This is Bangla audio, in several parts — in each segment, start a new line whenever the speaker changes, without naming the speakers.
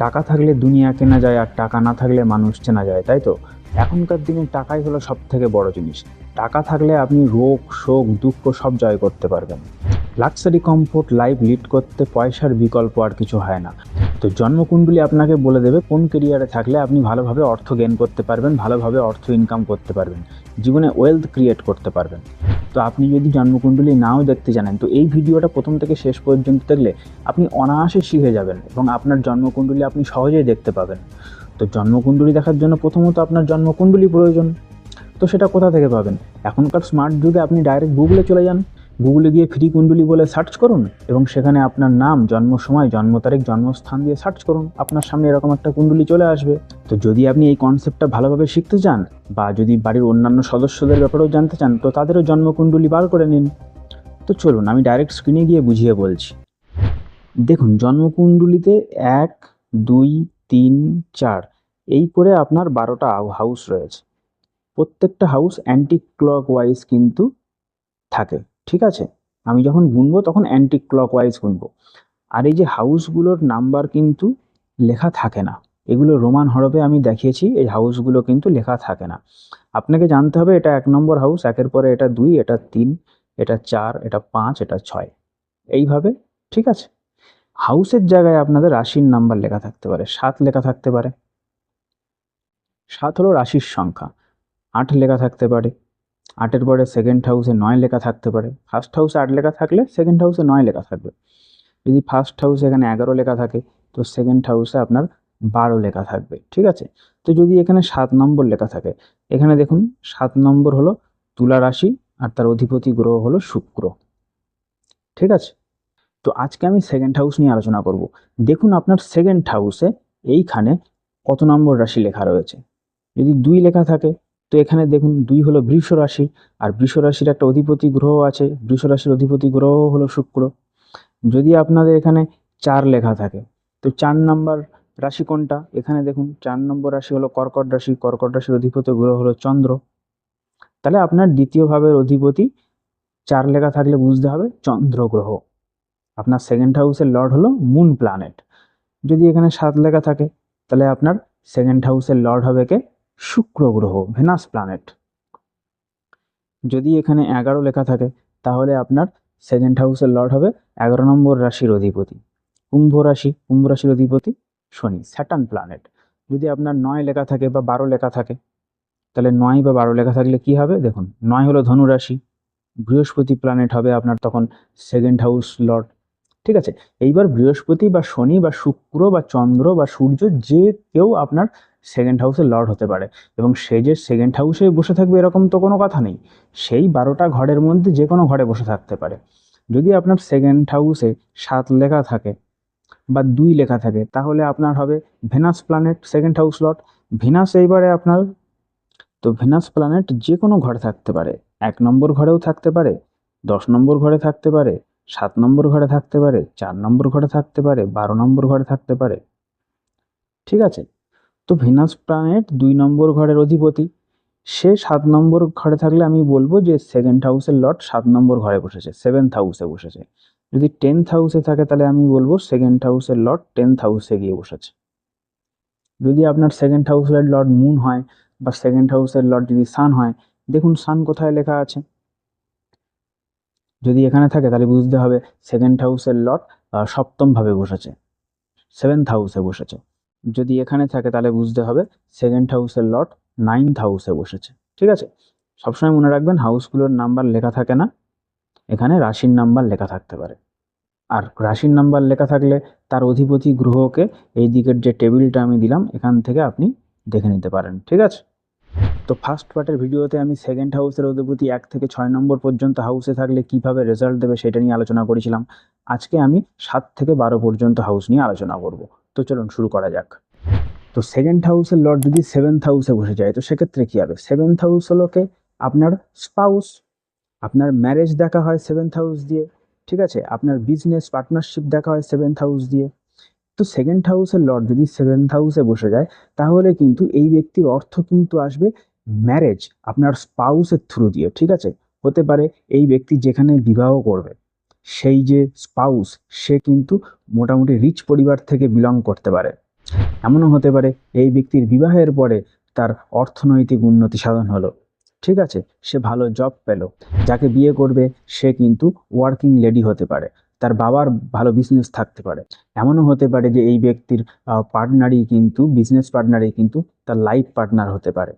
টাকা থাকলে দুনিয়া কেনা যায়, আর টাকা না থাকলে মানুষ চেনা যায়, তাই তো? এখনকার দিনে টাকাই হলো সব থেকে বড় জিনিস। টাকা থাকলে আপনি রোগ শোক দুঃখ সব জয় করতে পারবেন। লাক্সারি কমফোর্ট লাইফ লিড করতে পয়সার বিকল্প আর কিছু হয় না। তো জন্মকুণ্ডলী আপনাকে বলে দেবে কোন কেরিয়ারে থাকলে আপনি ভালোভাবে অর্থ গেইন করতে পারবেন, ভালোভাবে অর্থ ইনকাম করতে পারবেন, জীবনে ওয়েলথ ক্রিয়েট করতে পারবেন। তো আপনি যদি জন্মকুণ্ডলী নাও দেখতে জানেন, তো এই ভিডিওটা প্রথম থেকে শেষ পর্যন্ত দেখলে আপনি অনায়াসে শিখে যাবেন এবং আপনার জন্মকুণ্ডলী আপনি সহজেই দেখতে পাবেন। তো জন্মকুণ্ডলী দেখার জন্য প্রথমত আপনার জন্মকুণ্ডলী প্রয়োজন। তো সেটা কোথা থেকে পাবেন? এখনকার স্মার্ট যুগে আপনি ডাইরেক্ট গুগলে চলে যান, গুগলে গিয়ে ফ্রি কুণ্ডলী বলে সার্চ করুন এবং সেখানে আপনার নাম, জন্ম সময়, জন্ম তারিখ, জন্মস্থান দিয়ে সার্চ করুন, আপনার সামনে এরকম একটা কুণ্ডলী চলে আসবে। তো যদি আপনি এই কনসেপ্টটা ভালোভাবে শিখতে চান বা যদি বাড়ির অন্যান্য সদস্যদের ব্যাপারেও জানতে চান, তো তাদেরও জন্মকুণ্ডলী বার করে নিন। তো চলুন আমি ডাইরেক্ট স্ক্রিনে গিয়ে বুঝিয়ে বলছি। দেখুন, জন্মকুণ্ডলীতে 1, 2, 3, 4 এই করে আপনার 12টা হাউস রয়েছে। প্রত্যেকটা হাউস অ্যান্টি ক্লকওয়াইজ কিন্তু থাকে, ঠিক আছে? আমি যখন গুনবো তখন অ্যান্টি ক্লকওয়াইজ গুনবো। আর এই যে হাউসগুলোর নাম্বার কিন্তু লেখা থাকে না, এগুলো রোমান হরফে আমি দেখিয়েছি, এই হাউসগুলো কিন্তু লেখা থাকে না। আপনাকে জানতে হবে এটা 1 নম্বর হাউস, 1-এর পরে এটা 2, এটা 3, এটা 4, এটা 5, এটা 6, এইভাবে, ঠিক আছে? হাউসের জায়গায় আপনাদের রাশির নাম্বার লেখা থাকতে পারে, 7 লেখা থাকতে পারে। 7 হলো রাশির সংখ্যা। 8 লেখা থাকতে পারে। 8-এর পরে সেকেন্ড হাউসে 9 লেখা থাকতে পারে। ফার্স্ট হাউসে 8 লেখা থাকলে সেকেন্ড হাউসে 9 লেখা থাকবে। যদি ফার্স্ট হাউসে এখানে 11 লেখা থাকে, তো সেকেন্ড হাউসে আপনার 12 লেখা থাকবে, ঠিক আছে? তো যদি এখানে 7 নম্বর লেখা থাকে, এখানে দেখুন 7 নম্বর হলো তুলা রাশি আর তার অধিপতি গ্রহ হলো শুক্র, ঠিক আছে? তো আজকে আমি সেকেন্ড হাউস নিয়ে আলোচনা করব। দেখুন আপনার সেকেন্ড হাউসে এইখানে কত নম্বর রাশি লেখা রয়েছে। যদি 2 লেখা থাকে, তো এখানে দেখুন 2 হলো বৃষ রাশি, আর বৃষ রাশির একটা অধিপতি গ্রহ আছে, বৃষ রাশির অধিপতি গ্রহ হলো শুক্র। যদি আপনাদের এখানে 4 লেখা থাকে, তো 4 নম্বর রাশি কোনটা? এখানে দেখুন 4 নম্বর রাশি হলো কর্কট রাশি, কর্কট রাশির অধিপতি গ্রহ হলো চন্দ্র। তাহলে আপনার দ্বিতীয় ভাবের অধিপতি 4 লেখা থাকলে বুঝতে হবে চন্দ্র গ্রহ। আপনার সেকেন্ড হাউসের লর্ড হলো মুন প্ল্যানেট। যদি এখানে 7 লেখা থাকে, তাহলে আপনার সেকেন্ড হাউসের লর্ড হবে কে? শুক্র গ্রহ, ভেনাস প্ল্যানেট। যদি এখানে 11 লেখা থাকে, তাহলে আপনার সেকেন্ড হাউসের লর্ড হবে 11 নম্বর রাশির অধিপতি কুম্ভ রাশি, কুম্ভ রাশির অধিপতি শনি, স্যাটার্ন প্ল্যানেট। যদি আপনার 9 লেখা থাকে বা 12 লেখা থাকে, তাহলে 9 বা 12 লেখা থাকলে কি হবে? দেখুন 9 হলো ধনু রাশি, বৃহস্পতি প্ল্যানেট হবে আপনার তখন সেকেন্ড হাউস লর্ড, ঠিক আছে? এইবার বৃহস্পতি বা শনি বা শুক্র বা চন্দ্র বা সূর্য যে কেউ আপনার সেকেন্ড হাউসে লর্ড হতে পারে, এবং সে যে সেকেন্ড হাউসে বসে থাকবে এরকম তো কোনো কথা নেই। সেই 12টা ঘরের মধ্যে যে কোনো ঘরে বসে থাকতে পারে। যদি আপনার সেকেন্ড হাউসে 7 লেখা থাকে বা 2 লেখা থাকে, তাহলে আপনার হবে Venus planet second house lord. Venus এইবারে আপনার, তো ভেনাস প্ল্যানেট যে কোনো ঘরে থাকতে পারে, 1 নম্বর ঘরেও থাকতে পারে, 10 নম্বর ঘরে থাকতে পারে, 7 নম্বর ঘরে থাকতে পারে, 4 নম্বর ঘরে থাকতে পারে, 12 নম্বর ঘরে থাকতে পারে, ঠিক আছে? তো ভেনাস প্ল্যানেট 2 নম্বর ঘরের অধিপতি, সে 7 নম্বর ঘরে থাকলে আমি বলবো যে সেকেন্ড হাউসের লর্ড 7 নম্বর ঘরে বসেছে, 7th হাউসে বসেছে। যদি 10th হাউসে থাকে, তাহলে আমি বলবো সেকেন্ড হাউসের লর্ড 10th হাউসে গিয়ে বসেছে। যদি আপনার সেকেন্ড হাউসের লর্ড মুন হয় বা সেকেন্ড হাউসের লর্ড যদি সান হয়, দেখুন সান কোথায় লেখা আছে। যদি এখানে থাকে তাহলে বুঝতে হবে সেকেন্ড হাউসের লর্ড সপ্তম ভাবে বসেছে, 7th হাউসে বসেছে। যদি এখানে থাকে তাহলে বুঝতে হবে সেকেন্ড হাউসের লর্ড 9th হাউসে বসেছে, ঠিক আছে? সবসময় মনে রাখবেন হাউসগুলোর নাম্বার লেখা থাকে না, এখানে রাশির নাম্বার লেখা থাকতে পারে। আর রাশির নাম্বার লেখা থাকলে তার অধিপতি গ্রহকে এই দিকের যে টেবিলটা আমি দিলাম এখান থেকে আপনি দেখে নিতে পারেন, ঠিক আছে? তো ফার্স্ট পার্টের ভিডিওতে আমি সেকেন্ড হাউসের অধিপতি 1 থেকে 6 নম্বর পর্যন্ত হাউসে থাকলে কিভাবে রেজাল্ট দেবে সেটা নিয়ে আলোচনা করেছিলাম। আজকে আমি 7 থেকে 12 পর্যন্ত হাউস নিয়ে আলোচনা করব। তো চলুন শুরু করা যাক। তো সেকেন্ড হাউসের লর্ড যদি 7th হাউসে বসে যায়, তো সেক্ষেত্রে কি হবে? 7th হাউস হলো কে? আপনার স্পাউস। আপনার ম্যারেজ দেখা হয় 7th হাউস দিয়ে, ঠিক আছে? আপনার বিজনেস পার্টনারশিপ দেখা হয় 7th হাউস দিয়ে। তো সেকেন্ড হাউসের লর্ড যদি 7th হাউসে বসে যায়, তাহলে কিন্তু এই ব্যক্তির অর্থ কিন্তু আসবে ম্যারেজ, আপনার স্পাউসের থ্রু দিয়ে, ঠিক আছে? হতে পারে এই ব্যক্তি যেখানে বিবাহ করবে সেই যে স্পাউস, সে কিন্তু মোটামুটি রিচ পরিবার থেকে বিলং করতে পারে। এমনও হতে পারে এই ব্যক্তির বিবাহের পরে তার অর্থনৈতিক উন্নতি সাধন হলো, ঠিক আছে, সে ভালো জব পেল, যাকে বিয়ে করবে সে কিন্তু ওয়ার্কিং লেডি হতে পারে, তার বাবার ভালো বিজনেস থাকতে পারে। এমনও হতে পারে যে এই ব্যক্তির পার্টনারই কিন্তু বিজনেস পার্টনারই কিন্তু তার লাইফ পার্টনার হতে পারে।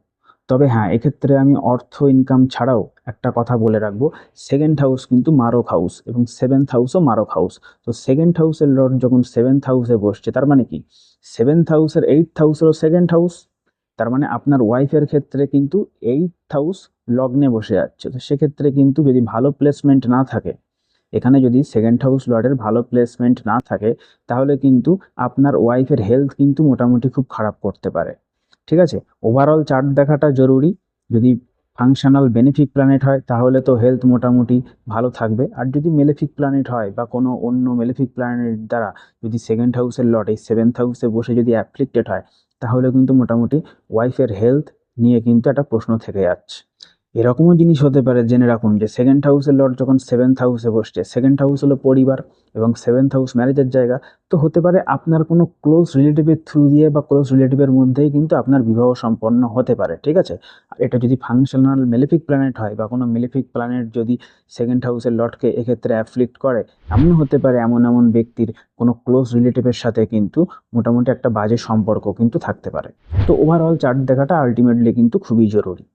তবে হ্যাঁ, এক্ষেত্রে আমি অর্থ ইনকাম ছাড়াও একটা কথা বলে রাখবো, সেকেন্ড হাউস কিন্তু মারক হাউস এবং সেভেন্থ হাউসও মারক হাউস। তো সেকেন্ড হাউসের লর্ড যখন সেভেন্থ হাউসে বসছে, তার মানে কি সেভেন্থ হাউসের এইথ হাউসেরও সেকেন্ড হাউস, তার মানে আপনার ওয়াইফের ক্ষেত্রে কিন্তু এইথ হাউস লগ্নে বসে যাচ্ছে। তো সেক্ষেত্রে কিন্তু যদি ভালো প্লেসমেন্ট না থাকে, এখানে যদি সেকেন্ড হাউস লর্ডের ভালো প্লেসমেন্ট না থাকে, তাহলে কিন্তু আপনার ওয়াইফের হেলথ কিন্তু মোটামুটি খুব খারাপ করতে পারে, ঠিক আছে। ওভারঅল চার্ট দেখাটা জরুরি। যদি ফাংশনাল বেনিফিক প্ল্যানেট হয় তাহলে তো হেলথ মোটামুটি ভালো থাকবে, আর যদি মেলেফিক প্ল্যানেট হয় বা কোনো অন্য মেলেফিক প্ল্যানেট দ্বারা যদি সেকেন্ড হাউসের লর্ড এই সেভেন্থ হাউসে বসে যদি অ্যাফ্লিক্টেড হয়, তাহলে কিন্তু মোটামুটি ওয়াইফের হেলথ নিয়ে কিন্তু একটা প্রশ্ন থেকে যাচ্ছে। এরকমও জিনিস হতে পারে, জেনে রাখুন যে সেকেন্ড হাউসের লর্ড যখন সেভেন্থ হাউসে বসছে, সেকেন্ড হাউস হলো পরিবার এবং সেভেন্থ হাউস ম্যারেজের জায়গা। তো হতে পারে আপনার কোনো ক্লোজ রিলেটিভের থ্রু দিয়ে বা ক্লোজ রিলেটিভের মধ্যেই কিন্তু আপনার বিবাহ সম্পন্ন হতে পারে, ঠিক আছে। আর এটা যদি ফাংশনাল মেলিফিক প্ল্যানেট হয় বা কোনো মেলিফিক প্ল্যানেট যদি সেকেন্ড হাউসের লর্ডকে এক্ষেত্রে অ্যাফ্লিক্ট করে, এমন হতে পারে এমন এমন ব্যক্তির কোনো ক্লোজ রিলেটিভের সাথে কিন্তু মোটামুটি একটা বাজে সম্পর্ক কিন্তু থাকতে পারে। তো ওভারঅল চার্ট দেখাটা আলটিমেটলি কিন্তু খুবই জরুরি।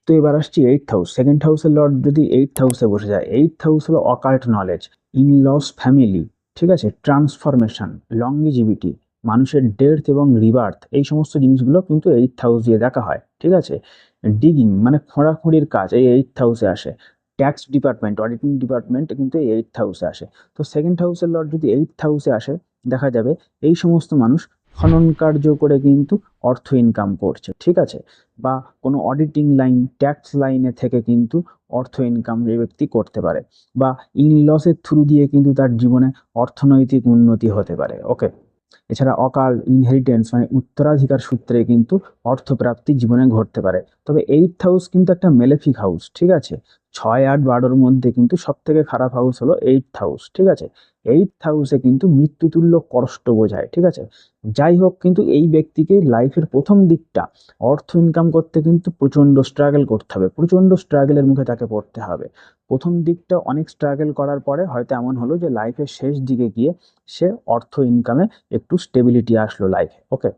তো এবার আসছি এইটথ হাউস। সেকেন্ড হাউসের লর্ড যদি এইটথ হাউসে বসে যায়, এইটথ হাউস হলো occult knowledge, in laws family, ঠিক আছে, ট্রান্সফরমেশন, লংগিজিভিটি, মানুষের ডেথ এবং রিবার্থ, এই সমস্ত জিনিসগুলো কিন্তু এইটথ হাউস দিয়ে দেখা হয়, ঠিক আছে। ডিগিং মানে খোঁড়াখুঁড়ির কাজ এই এইটথ হাউসে আসে। ট্যাক্স ডিপার্টমেন্ট, অডিটিং ডিপার্টমেন্ট কিন্তু এই এইটথ হাউসে আসে। তো সেকেন্ড হাউসের লর্ড যদি এইটথ হাউসে আসে, দেখা যাবে এই সমস্ত মানুষ খনন কার্য করে কিন্তু অর্থ ইনকাম করছে, ঠিক আছে, বা কোনো অডিটিং লাইন, ট্যাক্স লাইনে থেকে কিন্তু অর্থ ইনকাম যে ব্যক্তি করতে পারে, বা ইনলসের থ্রু দিয়ে কিন্তু তার জীবনে অর্থনৈতিক উন্নতি হতে পারে, ওকে। এছাড়া অকাল ইনহেরিটেন্স মানে উত্তরাধিকার সূত্রে কিন্তু অর্থপ্রাপ্তি জীবনে ঘটতে পারে। তবে এইটথ হাউস কিন্তু একটা মেলেফিক হাউস, ঠিক আছে। 6, 8, 12-র মধ্যে কিন্তু সব থেকে খারাপ হাউস হলো এইটথ হাউস, ঠিক আছে। এইটথ হাউসে কিন্তু মৃত্যুতুল্য কষ্ট বোঝায়, ঠিক আছে। যাই হোক, কিন্তু এই ব্যক্তিকে লাইফের প্রথম দিকটা অর্থ ইনকাম করতে কিন্তু প্রচণ্ড স্ট্রাগল করতে হবে, প্রচণ্ড স্ট্রাগলের মুখে তাকে পড়তে হবে। প্রথম দিকটা অনেক স্ট্রাগল করার পরে হয়তো এমন হলো যে লাইফের শেষ দিকে গিয়ে সে অর্থ ইনকামে একটু স্টেবিলিটি আসলো লাইফে, ওকে।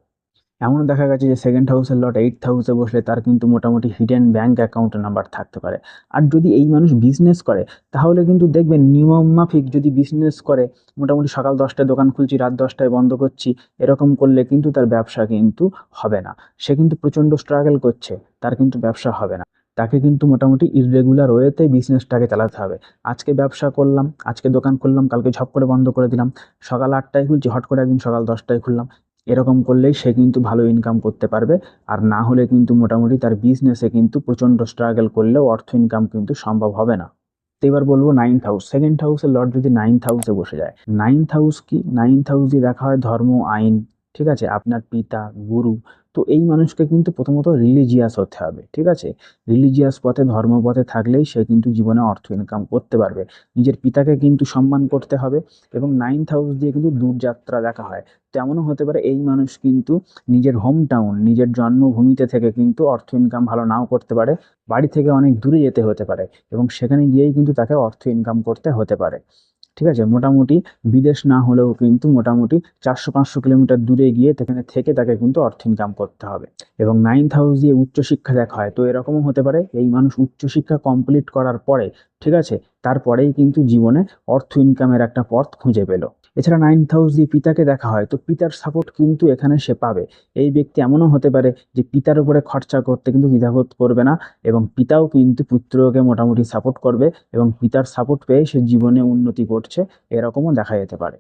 এমন দেখা গেছে যে সেকেন্ড হাউসের লর্ড এইটথ হাউসে বসলে তার কিন্তু মোটামুটি হিডেন ব্যাঙ্ক অ্যাকাউন্ট নাম্বার থাকতে পারে। আর যদি এই মানুষ বিজনেস করে, তাহলে কিন্তু দেখবেন নিয়ম মাফিক যদি বিজনেস করে, মোটামুটি সকাল 10টায় দোকান খুলছি, রাত 10টায় বন্ধ করছি, এরকম করলে কিন্তু তার ব্যবসা কিন্তু হবে না। সে কিন্তু প্রচণ্ড স্ট্রাগল করছে, তার কিন্তু ব্যবসা হবে না। তাকে কিন্তু মোটামুটি ইররেগুলার ওয়েতে বিজনেসটাকে চালাতে হবে। আজকে ব্যবসা করলাম, আজকে দোকান খুললাম, কালকে ঝপ করে বন্ধ করে দিলাম, সকাল 8টায় খুলছি, হট করে একদিন সকাল 10টায় খুললাম, এরকম করলেই সে কিন্তু ভালো ইনকাম করতে পারবে। আর না হলে কিন্তু মোটামুটি তার বিজনেসে কিন্তু প্রচণ্ড স্ট্রাগল করলেও অর্থ ইনকাম কিন্তু সম্ভব হবে না। তো এবার বলবো নাইন্থ হাউস। সেকেন্ড হাউসের লর্ড যদি নাইন্থ হাউসে বসে যায়, নাইন্থ হাউস কি, নাইন্থ হাউস দিয়ে দেখা হয় ধর্ম, আইন, ঠিক আছে, আপনার পিতা, গুরু। তো এই মানুষকে কিন্তু প্রথমত রিলিজিয়াস হতে হবে, ঠিক আছে। রিলিজিয়াস পথে, ধর্মপথে থাকলেই সে কিন্তু জীবনে অর্থ ইনকাম করতে পারবে। নিজের পিতাকে কিন্তু সম্মান করতে হবে। এবং নাইন্থ হাউস দিয়ে কিন্তু দূরযাত্রা দেখা হয়। তেমনও হতে পারে এই মানুষ কিন্তু নিজের হোম টাউন, নিজের জন্মভূমিতে থেকে কিন্তু অর্থ ইনকাম ভালো নাও করতে পারে, বাড়ি থেকে অনেক দূরে যেতে হতে পারে এবং সেখানে গিয়েই কিন্তু তাকে অর্থ ইনকাম করতে হতে পারে, ঠিক আছে। মোটামুটি বিদেশ না হলেও কিন্তু মোটামুটি 400-500 কিলোমিটার দূরে গিয়ে সেখানে থেকে তাকে কিন্তু অর্থ ইনকাম করতে হবে। এবং নাইন্থ হাউস দিয়ে উচ্চশিক্ষা দেখা হয়। তো এরকমও হতে পারে এই মানুষ উচ্চশিক্ষা কমপ্লিট করার পরে, ঠিক আছে, তারপরেই কিন্তু জীবনে অর্থ ইনকামের একটা পথ খুঁজে পেল। এছাড়া নাইন্থ হাউস দিয়ে পিতাকে দেখা হয়, তো পিতার সাপোর্ট কিন্তু এখানে সে পাবে। এই ব্যক্তি এমনও হতে পারে যে পিতার উপরে খরচা করতে কিন্তু দ্বিধাবোধ করবে না, এবং পিতাও কিন্তু পুত্রকে মোটামুটি সাপোর্ট করবে এবং পিতার সাপোর্ট পেয়ে সে জীবনে উন্নতি করছে, এরকমও দেখা যেতে পারে।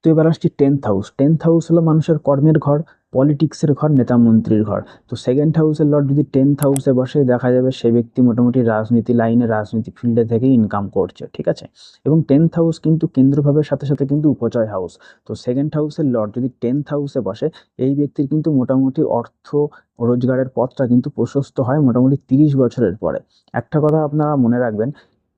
তো এবার আসছি টেন্থ হাউস। টেন্থ হাউস হলো মানুষের কর্মের ঘর, পলিটিক্সের ঘর, নেতা মন্ত্রীর ঘর। তো সেকেন্ড হাউসের লর্ড যদি টেন্থ হাউসে বসে, দেখা যাবে সে ব্যক্তি মোটামুটি রাজনীতি লাইনে, রাজনীতি ফিল্ডে থেকে ইনকাম করছে, ঠিক আছে। এবং টেন্থ হাউস কিন্তু কেন্দ্রভাবের সাথে সাথে কিন্তু উপচয় হাউস। তো সেকেন্ড হাউসের লর্ড যদি টেন্থ হাউসে বসে, এই ব্যক্তির কিন্তু মোটামুটি অর্থ রোজগারের পথটা কিন্তু প্রশস্ত হয় মোটামুটি 30 বছরের পরে। একটা কথা আপনারা মনে রাখবেন,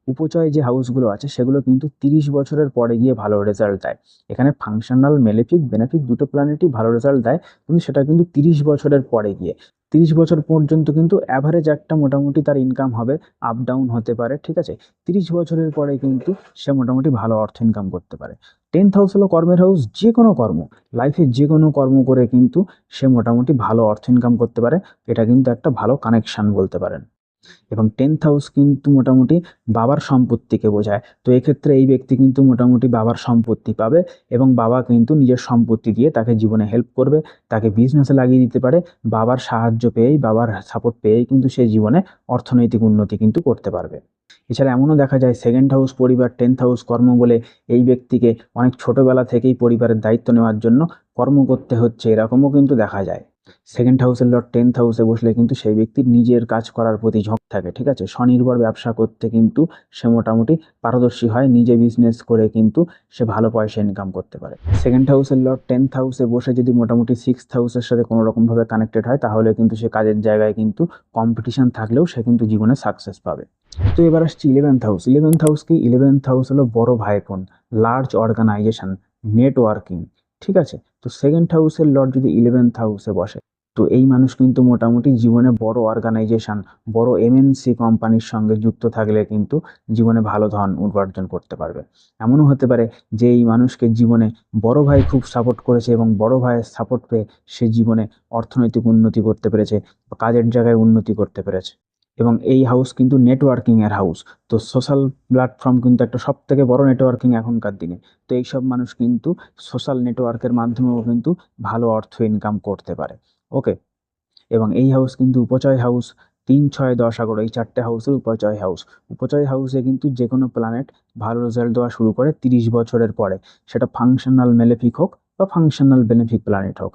উপচয় যে হাউসগুলো আছে সেগুলো কিন্তু 30 বছরের পরে গিয়ে ভালো রেজাল্ট দেয়। এখানে ফাংশনাল মেলেফিক বেনিফিক দুটো প্ল্যানেটই ভালো রেজাল্ট দেয়, কিন্তু সেটা কিন্তু 30 বছরের পরে গিয়ে। 30 বছর পর্যন্ত কিন্তু অ্যাভারেজ একটা মোটামুটি তার ইনকাম হবে, আপ ডাউন হতে পারে, ঠিক আছে। 30 বছরের পরে কিন্তু সে মোটামুটি ভালো অর্থ ইনকাম করতে পারে। 10th হাউস হলো কর্মের হাউস। যে কোনো কর্ম, লাইফে যে কোনো কর্ম করে কিন্তু সে মোটামুটি ভালো অর্থ ইনকাম করতে পারে। এটা কিন্তু একটা ভালো কানেকশন বলতে পারেন। এবং 10th হাউস কিন্তু মোটামুটি বাবার সম্পত্তিকে বোঝায়। তো এক্ষেত্রে এই ব্যক্তি কিন্তু মোটামুটি বাবার সম্পত্তি পাবে, এবং বাবা কিন্তু নিজের সম্পত্তি দিয়ে তাকে জীবনে হেল্প করবে, তাকে বিজনেসে লাগিয়ে দিতে পারে। বাবার সাহায্য পেয়েই, বাবার সাপোর্ট পেয়েই কিন্তু সে জীবনে অর্থনৈতিক উন্নতি কিন্তু করতে পারবে। এছাড়া এমনও দেখা যায় 2nd হাউস পরিবার, 10th হাউস কর্ম বলে এই ব্যক্তিকে অনেক ছোটবেলা থেকেই পরিবারের দায়িত্ব নেওয়ার জন্য কর্ম করতে হচ্ছে, এরকমও কিন্তু দেখা যায়। 2nd হাউসের লর্ড 10th হাউসে বসলে কিন্তু সেই ব্যক্তির নিজের কাজ করার প্রতি ঝোঁক থাকে, ঠিক আছে। স্বনির্ভর ব্যবসা করতে কিন্তু সে মোটামুটি পারদর্শী হয়, নিজে বিজনেস করে কিন্তু সে ভালো পয়সা ইনকাম করতে পারে। 2nd হাউসের লর্ড 10th হাউসে বসে যদি মোটামুটি 6th হাউসের সাথে কোনো রকমভাবে কানেক্টেড হয়, তাহলে কিন্তু সে কাজের জায়গায় কিন্তু কম্পিটিশন থাকলেও সে কিন্তু জীবনে সাকসেস পাবে। তো এবার আসছি 11th হাউস। 11th হাউস কি? 11th হাউস হলো বড় ভাইপোন, লার্জ অর্গানাইজেশন, নেটওয়ার্কিং, ঠিক আছে। তো 2nd হাউসের লর্ড যদি 11th হাউসে বসে, তো এই মানুষ কিন্তু মোটামুটি জীবনে বড় অর্গানাইজেশন, বড় এমএনসি কোম্পানির সঙ্গে যুক্ত থাকলে কিন্তু জীবনে ভালো ধন উপার্জন করতে পারবে। এমনও হতে পারে যে এই মানুষকে জীবনে বড় ভাই খুব সাপোর্ট করেছে, এবং বড় ভাইয়ের সাপোর্ট পেয়ে সে জীবনে অর্থনৈতিক উন্নতি করতে পেরেছে, কাজের জায়গায় উন্নতি করতে পেরেছে। এবং এই হাউস কিন্তু নেটওয়ার্কিংয়ের হাউস। তো সোশ্যাল প্ল্যাটফর্ম কিন্তু একটা সবথেকে বড় নেটওয়ার্কিং এখনকার দিনে। তো এইসব মানুষ কিন্তু সোশ্যাল নেটওয়ার্কের মাধ্যমেও কিন্তু ভালো অর্থ ইনকাম করতে পারে। ওকে। এবং এই হাউস কিন্তু উপচয় হাউস। 3, 6, 10, 11 এই 4টে হাউসের উপচয় হাউস। উপচয় হাউসে কিন্তু যে কোনো প্ল্যানেট ভালো রেজাল্ট দেওয়া শুরু করে 30 বছরের পরে, সেটা ফাংশনাল মেলেফিক হোক বা ফাংশনাল বেনিফিক প্ল্যানেট হোক।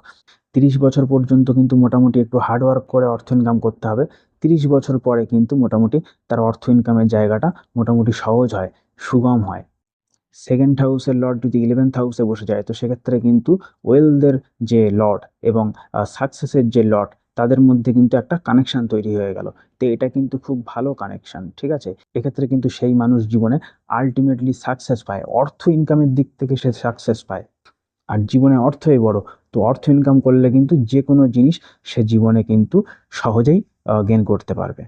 30 বছর পর্যন্ত কিন্তু মোটামুটি একটু হার্ডওয়ার্ক করে অর্থ ইনকাম করতে হবে। 30 বছর পরে কিন্তু মোটামুটি তার অর্থ ইনকামের জায়গাটা মোটামুটি সহজ হয়, সুগম হয়। 2nd হাউসের লর্ড যদি 11th হাউসে বসে যায়, তো সেক্ষেত্রে কিন্তু ওয়েলথের যে লর্ড এবং সাকসেসের যে লর্ড, তাদের মধ্যে কিন্তু একটা কানেকশন তৈরি হয়ে গেল। তো এটা কিন্তু খুব ভালো কানেকশন, ঠিক আছে। এক্ষেত্রে কিন্তু সেই মানুষ জীবনে আলটিমেটলি সাকসেস পায়, অর্থ ইনকামের দিক থেকে সে সাকসেস পায়। আর জীবনে অর্থই বড়। তো অর্থ ইনকাম করলে কিন্তু যে কোনো জিনিস সে জীবনে কিন্তু সহজেই গেন করতে পারবে।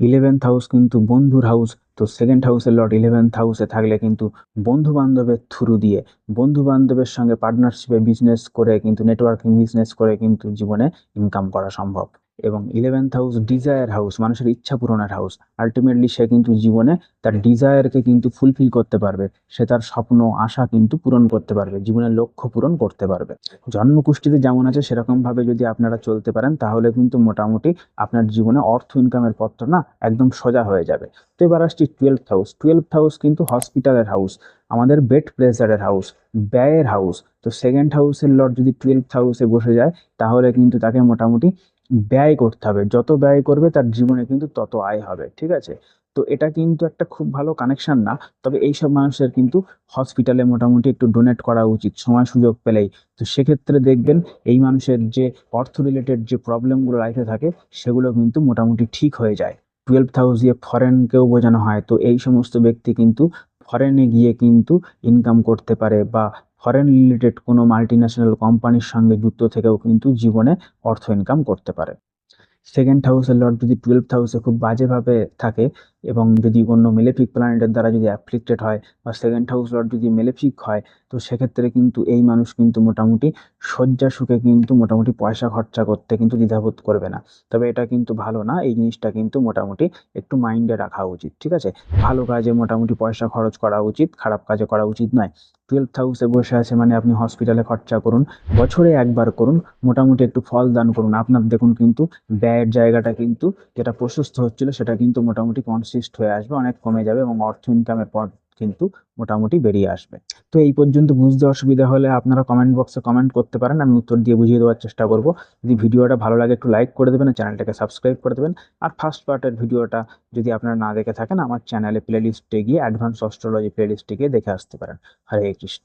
11th হাউস কিন্তু বন্ধুর হাউস। তো 2nd হাউসের লর্ড 11th হাউসে থাকলে কিন্তু বন্ধু বান্ধবের থ্রু দিয়ে, বন্ধু বান্ধবের সঙ্গে পার্টনারশিপে বিজনেস করে কিন্তু, নেটওয়ার্কিং বিজনেস করে কিন্তু জীবনে ইনকাম করা সম্ভব। এবং 11th হাউস ডিজায়ার হাউস, মানুষের ইচ্ছা পূরণের হাউস। আলটিমেটলি সে কিন্তু জীবনে তার ডিজায়ারকে কিন্তু ফুলফিল করতে পারবে, সে তার স্বপ্ন আশা কিন্তু পূরণ করতে পারবে, জীবনের লক্ষ্য পূরণ করতে পারবে। জন্মকুষ্ঠিতে যেমন আছে সেরকমভাবে যদি আপনারা চলতে পারেন, তাহলে কিন্তু মোটামুটি আপনার জীবনে অর্থ ইনকামের পথটা না একদম সোজা হয়ে যাবে। তো এবার আসছি 12th হাউস। 12th হাউস কিন্তু হসপিটালের হাউস, আমাদের বেড প্রেসারের হাউস, ব্যয়ের হাউস। তো 2nd হাউসের লর্ড যদি 12th হাউসে বসে যায়, তাহলে কিন্তু তাকে মোটামুটি ব্যয় করতে হবে। যত ব্যয় করবে তার জীবনে কিন্তু তত আয় হবে, ঠিক আছে। তো এটা কিন্তু একটা খুব ভালো কানেকশন না। তবে এইসব মানুষের কিন্তু হসপিটালে মোটামুটি একটু ডোনেট করা উচিত সময় সুযোগ পেলেই। তো সেক্ষেত্রে দেখবেন এই মানুষের যে অর্থ রিলেটেড যে প্রবলেমগুলো লাইফে থাকে, সেগুলো কিন্তু মোটামুটি ঠিক হয়ে যায়। 12th হাউস দিয়ে ফরেনকেও বোঝানো হয়। তো এই সমস্ত ব্যক্তি কিন্তু ফরেনে গিয়ে কিন্তু ইনকাম করতে পারে, বা ফরেন রিলেটেড কোনো মাল্টিন্যাশনাল কোম্পানির সঙ্গে যুক্ত থেকেও কিন্তু জীবনে অর্থ ইনকাম করতে পারে। 2nd হাউসের লর্ড যদি 12th হাউসে খুব বাজেভাবে থাকে, এবং যদি অন্য মেলেফিক প্ল্যানেটের দ্বারা যদি অ্যাফ্লিক্টেড হয়, বা 2nd হাউস লর্ড যদি মেলেফিক হয়, তো সেক্ষেত্রে কিন্তু এই মানুষ কিন্তু মোটামুটি শয্যা সুখে কিন্তু মোটামুটি পয়সা খরচা করতে কিন্তু দ্বিধাবোধ করবে না। তবে এটা কিন্তু ভালো না, এই জিনিসটা কিন্তু মোটামুটি একটু মাইন্ডে রাখা উচিত, ঠিক আছে। ভালো কাজে মোটামুটি পয়সা খরচ করা উচিত, খারাপ কাজে করা উচিত নয়। 12th হাউসে বসে আছে মানে আপনি হসপিটালে খরচা করুন, বছরে একবার করুন, মোটামুটি একটু ফল দান করুন, আপনার দেখুন কিন্তু ব্যয়ের জায়গাটা কিন্তু যেটা প্রশস্ত হচ্ছিল সেটা কিন্তু মোটামুটি কনসিস্ট হয়ে আসবে, অনেক কমে যাবে, এবং অর্থ ইনকামের পথ কিন্তু মোটামুটি বেরিয়ে আসবে। তো এই পর্যন্ত বুঝতে অসুবিধা হলে আপনারা কমেন্ট বক্সে কমেন্ট করতে পারেন, আমি উত্তর দিয়ে বুঝিয়ে দেওয়ার চেষ্টা করব। যদি ভিডিওটা ভালো লাগে একটু লাইক করে দেবেন, চ্যানেলটাকে সাবস্ক্রাইব করে দেবেন। আর ফার্স্ট পার্টের ভিডিওটা যদি আপনারা না দেখে থাকেন, আমার চ্যানেলে প্লেলিস্টে গিয়ে অ্যাডভান্স অস্ট্রোলজি প্লেলিস্টে গিয়ে দেখে আসতে পারেন। হরে কৃষ্ণ।